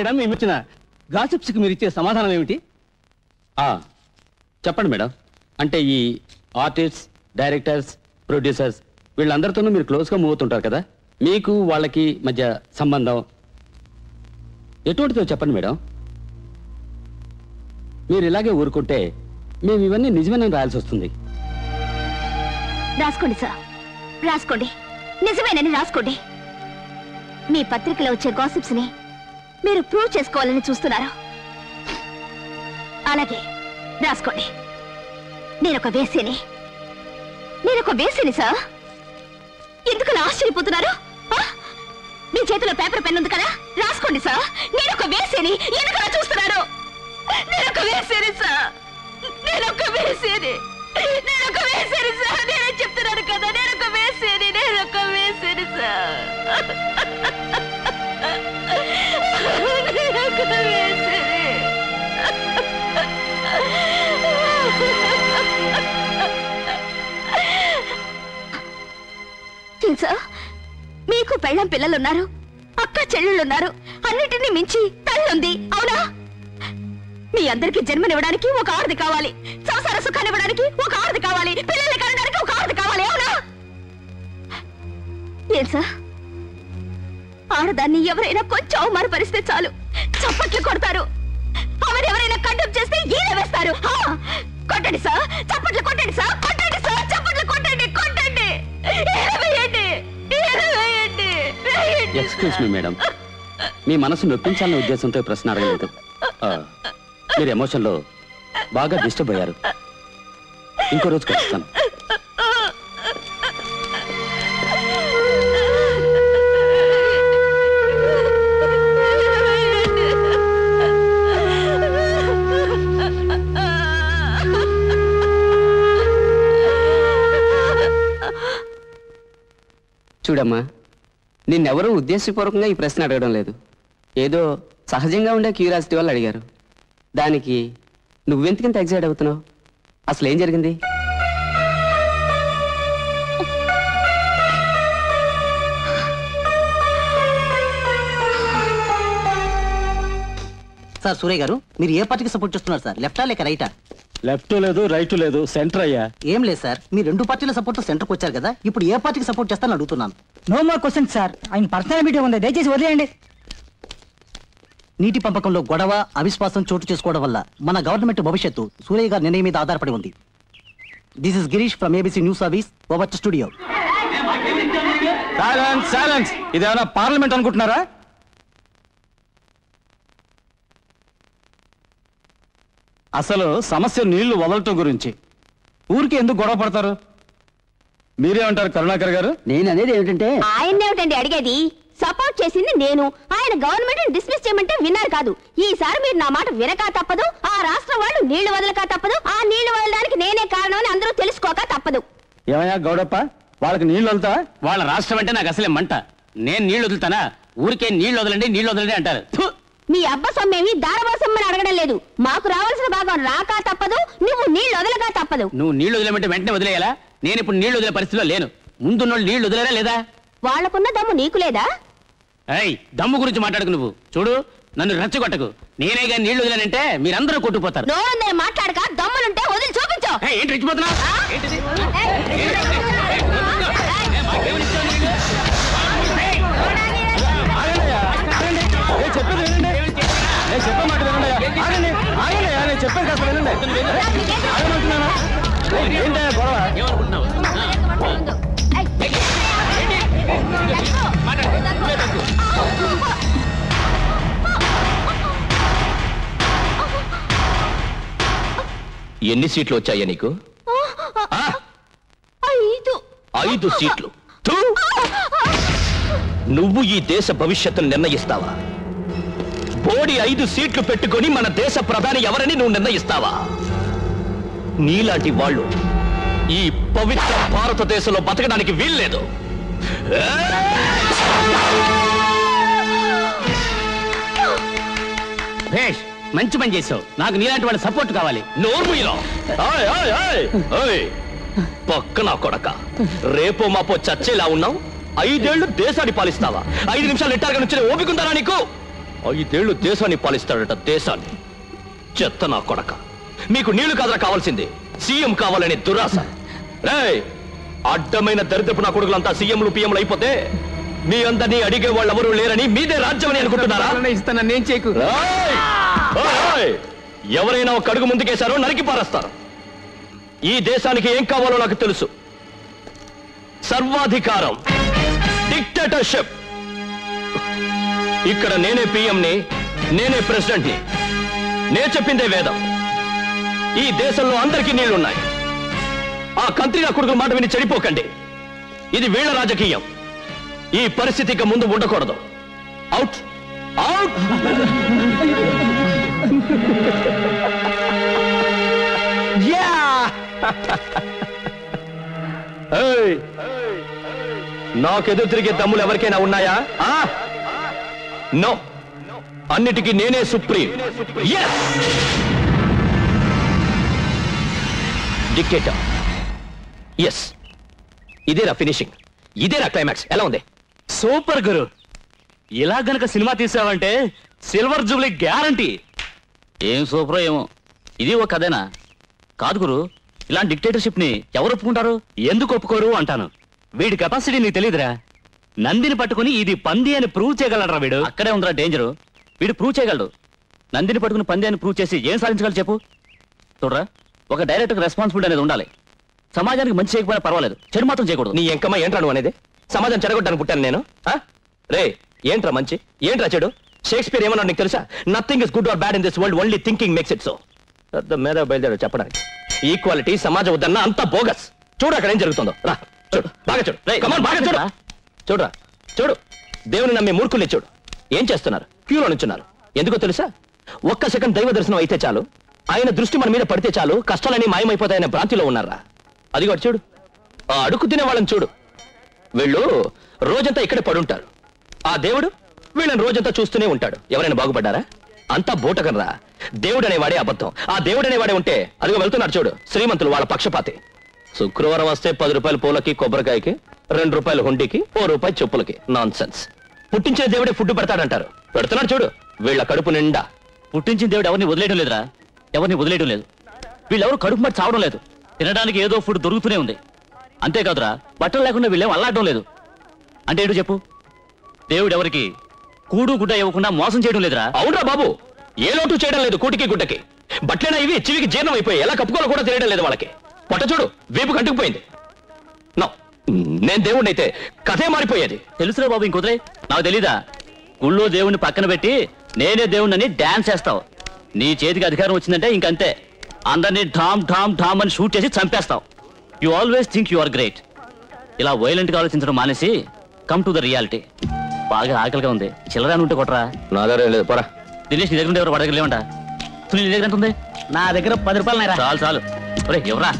Madam మేము ఇచ్చిన గాసిప్స్కి మీరు ఇచ్చే సమాధానం ఏమిటి? చెప్పండి మేడం. అంటే ఈ ఆర్టిస్ట్స్, డైరెక్టర్స్, ప్రొడ్యూసర్స్ వీళ్ళందరితోనూ మీరు క్లోజ్గా మూవ్ అవుతుంటారు కదా, మీకు వాళ్ళకి మధ్య సంబంధం ఎటువంటిదో చెప్పండి మేడం. మీరు ఇలాగే ఊరుకుంటే మేము ఇవన్నీ నిజమేనని రాయాల్సి వస్తుంది. రాసుకోండి సార్, రాసుకోండి, నిజమేనని రాసుకోండి. మీ పత్రికలో వచ్చే గాసిప్స్ ని మీరు ప్రూవ్ చేసుకోవాలని చూస్తున్నారు. అలాగే రాసుకోండి. నేనొక వేసిని సార్. ఎందుకు ఆశ్చర్యపోతున్నారు? మీ చేతిలో పేపర్ పెన్ ఉంది కదా, రాసుకోండి సార్. నేనొక వేసిని. ఎందుకు చూస్తున్నారు? నేనొక వేసిని సార్. నేనొక వేసిని సార్. నేనే చెప్తున్నాను కదా, నేనొక వేసిని సార్. తెలుసా, మీకు పెళ్ళం పిల్లలున్నారు, అక్క చెల్లెళ్ళున్నారు, అన్నిటినీ మించి తల్లుంది. అవునా? మీ అందరికీ జన్మనివ్వడానికి ఒక ఆడది కావాలి, సంసార సుఖాన్ని ఇవ్వడానికి ఒక ఆడది కావాలి, పిల్లల్ని కనడానికి ఒక ఆడది కావాలి. అవునా? ఏం సార్, ఆడదాన్ని ఎవరైనా కొంచెం అవమానపరిస్తే చాలు చప్పట్లు కొడతారు. ఎవరైనా కండెమ్ చేస్తే ఈల వేస్తారు. కొట్టండి సార్, చప్పట్లు కొట్టండి సార్, కొట్టండి సార్, చప్పట్లు కొట్టండి, కొట్టండి, వేయండి. ఎక్స్క్యూజ్ మీ మేడం, మీ మనసు నొప్పించాలనే ఉద్దేశంతో ప్రశ్న అడగలేదు. మీరు ఎమోషన్లో బాగా డిస్టర్బ్ అయ్యారు. ఇంకో రోజు కలుస్తాను. చూడమ్మా, నిన్నెవరూ ఉద్దేశపూర్వకంగా ఈ ప్రశ్న అడగడం లేదు. ఏదో సహజంగా ఉండే క్యూరియాసిటీ వాళ్ళు అడిగారు. దానికి నువ్వెందుకంత ఎగ్జైట్ అవుతున్నావు? అసలు ఏం జరిగింది? సార్ సూర్య గారు, మీరు ఏ పార్టీకి సపోర్ట్ చేస్తున్నారు సార్? లెఫ్టా లేక రైటా? లెఫ్ట్ లేదు, రైట్ లేదు, సెంటర్ అయ్యా. ఏం లేదు సార్, మీ రెండు పార్టీల సపోర్ట్ సెంటర్కి వచ్చారు కదా, ఇప్పుడు ఏ పార్టీకి సపోర్ట్ చేస్తానని అడుగుతున్నాను. No more question sir. ఆయన పర్సనల్ మీటింగ్ ఉంది, దయచేసి వదిలేయండి. నీటి పంపకంలో గొడవ, అవిశ్వాసం చోటు చేసుకోవడం వల్ల మన గవర్నమెంట్ భవిష్యత్తు సూర్య గారి నిర్ణయం మీద ఆధారపడి ఉంది. This is Girish from ABC news service, over to studio. Silence. ఇదేమైనా పార్లమెంట్ అనుకుంటున్నారా? అసలు సమస్య నీళ్లు వదలటం గురించి ఊరికి ఎందుకు గొడవ పడతారు? మీరేమంటారు కరుణాకర్ గారు? నేను అనేది ఏమిటంటే, ఆయన్నేమిటండి అడిగేది? సపోర్ట్ చేసింది నేను. ఆయన గవర్నమెంట్ డిస్మిస్ చేయమంటే విన్నారు కాదు. ఈసారి మీరు నా మాట వినక తప్పదు. ఆ రాష్ట్రం వాళ్ళు నీళ్లు వదలక తప్పదు. ఆ నీళ్లు వదలడానికి నేనే కారణం అని అందరూ తెలుసుకోక తప్పదు. ఏమయ్యా గౌడప్ప, వాళ్ళకి నీళ్లు వదులుతా? వాళ్ళ రాష్ట్రం అంటే నాకు అసలే మంట. నేను నీళ్లు వదులుతానా? ఊరికే నీళ్లు వదలండి అంటారు. మీ అబ్బ సొమ్మేమి దారబోసమ్మని అడగడం లేదు. మాకు రావాల్సిన భాగం రాక తప్పదు, నువ్వు నీళ్లు వదలగా తప్పదు. నువ్వు నీళ్లు వదిలేమంటే వెంటనే వదిలేయాలా? నేను ఇప్పుడు నీళ్లు వదిలే పరిస్థితిలో లేను. ముందున్నోళ్ళు నీళ్లు వదిలేరా లేదా? వాళ్లకున్న దమ్ము నీకు లేదా? దమ్ము గురించి మాట్లాడుకు. నువ్వు చూడు, నన్ను రెచ్చగొట్టకు. నేనే కానీ నీళ్లు వదిలేనంటే మీరందరూ కొట్టుకుపోతారు. నోరుందని మాట్లాడక దమ్ములుంటే వదిలి చూపించు. ఏంటి రెచ్చిపోతున్నా? చెప్పే మాట వినండి. నేను చెప్పేది కాస్త వినండి. ఆగమంటున్నానా? ఏంటా గొడవ? ఏమనుకుంటున్నావు? ఎన్ని సీట్లు వచ్చాయా నీకు? 5 సీట్లు. నువ్వు ఈ దేశ భవిష్యత్తును నిర్ణయిస్తావా? బోడి 5 సీట్లు పెట్టుకొని మన దేశ ప్రధాని ఎవరని నువ్వు నిర్ణయిస్తావా? నీలాంటి వాళ్ళు ఈ పవిత్ర భారతదేశంలో బతకడానికి వీల్లేదు. భేష్, మంచి పని చేసావు. నాకు నీలాంటి వాళ్ళ సపోర్ట్ కావాలి. నోర్ముయిలో పక్కన కొడక, రేపో మాపో చచ్చేలా ఉన్నావు. 5 ఏళ్లు దేశాన్ని పాలిస్తావా? 5 నిమిషాలు నెట్టారుగా నుంచి ఓపికంటారా నీకు? 5 దేశాన్ని పాలిస్తాడట, దేశాన్ని. చెత్త నా కొడక, మీకు నీళ్లు కాదరా కావాల్సింది, సీఎం కావాలనే దురాశ. రేయ్, అడ్డమైన దరిద్రపు నా కొడుకులంతా సీఎంలు పిఎంలు అయిపోతే మీ అందరినీ అడిగే వాళ్ళు ఎవరు లేరని మీదే రాజ్యం అని అనుకుంటున్నారా? ఇస్తాను నేను చేకు. ఎవరైనా ఒక అడుగు ముందుకేశారో నరికి పారేస్తారు. ఈ దేశానికి ఏం కావాలో నాకు తెలుసు. సర్వాధికారం, డిక్టేటర్షిప్. ఇక్కడ నేనే పిఎంని, నేనే ప్రెసిడెంట్ని. నే చెప్పిందే వేదం. ఈ దేశంలో అందరికీ నీళ్లున్నాయి. ఆ కంత్రి నా కొడుకుల మాట విని చెడిపోకండి. ఇది వీళ్ళ రాజకీయం. ఈ పరిస్థితి ఇక ముందు ఉండకూడదు. Out, out. నాకెదురు తిరిగే దమ్ములు ఎవరికైనా ఉన్నాయా? నో, అన్నిటికీ నేనే సుప్రీం. డిక్టేటర్. ఎస్, ఇదేరా ఫినిషింగ్, ఇదేరా క్లైమాక్స్. ఎలా ఉంది? సూపర్ గురు. ఇలా గనక సినిమా తీసావంటే సిల్వర్ జూబ్లీ గ్యారంటీ. ఏం సూపర్ ఏమో. ఇది ఒక కథేనా? కాదు గురు, ఇలాంటి డిక్టేటర్షిప్ ని ఎవరు ఒప్పుకుంటారు? ఎందుకు ఒప్పుకోరు అంటాను. వీడి కెపాసిటీ నీకు తెలియదురా. నందిని పట్టుకుని ఇది పంది అని ప్రూవ్ చేయగలరా వీడు? అక్కడే ఉందిరా డేంజరు. వీడు ప్రూవ్ చేయగలడు. నందిని పట్టుకుని పంది అని ప్రూవ్ చేసి ఏం సాధించగలరు చెప్పు? చూడరా, ఒక డైరెక్టర్ రెస్పాన్సిబిలిటీ అనేది ఉండాలి. సమాజానికి మంచి చేయకపోయినా పర్వాలేదు, చెడు మాత్రం చేయకూడదు. నీ ఎంకమ్మ ఏంట్రా నువ్వు అనేది? సమాజం చెడగొట్టడానికి పుట్టాను నేను? రే, ఏంట్రా మంచి, ఏంట్రా చెడు? షేక్స్పియర్ ఏమన్నా నీకు తెలుసా? Nothing is good or bad in this world, only thinking makes it so. పెద్ద మీద బయలుదేరాడు చెప్పడానికి. ఈక్వాలిటీ, సమాజం వద్దన్న అంతా బోగస్. చూడు అక్కడ ఏం జరుగుతుందో. రా చూడు, బాగా చూడు, కమాన్ బాగా చూడు. చూడరా, చూడు, దేవుని నమ్మే మూర్ఖుల్ని చూడు ఏం చేస్తున్నారు. క్యూలో నుంచున్నారు. ఎందుకో తెలుసా? ఒక్క సెకండ్ దైవ దర్శనం అయితే చాలు, ఆయన దృష్టి మన మీద పడితే చాలు, కష్టాలన్నీ మాయమైపోతాయనే భ్రాంతిలో ఉన్నారా? అదిగో చూడు, ఆ అడుగు తినే వాళ్ళని చూడు. వీళ్ళు రోజంతా ఇక్కడే పడుంటారు. ఆ దేవుడు వీళ్ళని రోజంతా చూస్తూనే ఉంటాడు. ఎవరైనా బాగుపడ్డారా? అంతా బూటకనరా. దేవుడు అనేవాడే అబద్ధం. ఆ దేవుడు అనేవాడే ఉంటే అదిగో వెళ్తున్నాడు చూడు, శ్రీమంతులు వాళ్ళ పక్షపాతి. శుక్రవారం వస్తే 10 రూపాయలు పూలకి కొబ్బరికాయకి, 2 రూపాయలు హుండీకి, 1 రూపాయి చెప్పులకి. Non sense. పుట్టించిన దేవుడే ఫుడ్ పెడతాడంటారు, పెడుతున్నాడు చూడు వీళ్ళ కడుపు నిండా. పుట్టించిన దేవుడు ఎవరిని వదిలేయడం లేదురా, ఎవరిని వదిలేయడం లేదు. వీళ్ళెవరు కడుపు మట్టి చావడం లేదు. తినడానికి ఏదో ఫుడ్ దొరుకుతూనే ఉంది. అంతేకాదురా, బట్టలు లేకుండా వీళ్ళేం అల్లాడడం లేదు. అంటే ఏంటో చెప్పు? దేవుడు ఎవరికి కూడు గుడ్డ ఇవ్వకుండా మోసం చేయడం లేదురా. అవునరా బాబు, ఏ లోటు చేయడం లేదు కూటికి గుడ్డకి. బట్లైనా ఇవి చివికి జీర్ణం అయిపోయి ఎలా కప్పుకోవాలో కూడా తెలియడం లేదు వాళ్ళకి. పొట్ట చూడు, వీపు కంటుకుపోయింది. నో, నేను దేవుడిని అయితే కథే మారిపోయేది. తెలుసురా బాబు, ఇంకొదిలే. నాకు తెలీదా? గుళ్ళో దేవుణ్ణి పక్కన పెట్టి నేనే దేవుణ్ణి డాన్స్ చేస్తావు. నీ చేతికి అధికారం వచ్చిందంటే ఇంకంతే. అందరినీ ఢామ్ ఢామ్ ఢామ్ అని షూట్ చేసి చంపేస్తావు. You always think you are great. ఇలా వైలెంట్ గా ఆలోచించడం మానేసి కమ్ టు ద రియాలిటీ. బాగా ఆకలిగా ఉంది, చిల్లరా ఉంటే కొట్టరా. నా దగ్గర లేదు, పోరా. దినేష్ నీ దగ్గర ఎవరు వాడి దగ్గర లేవంట. నీ దగ్గర ఎంత ఉంది? నా దగ్గర 10 రూపాయలు. చాలు చాలు. ఎవరా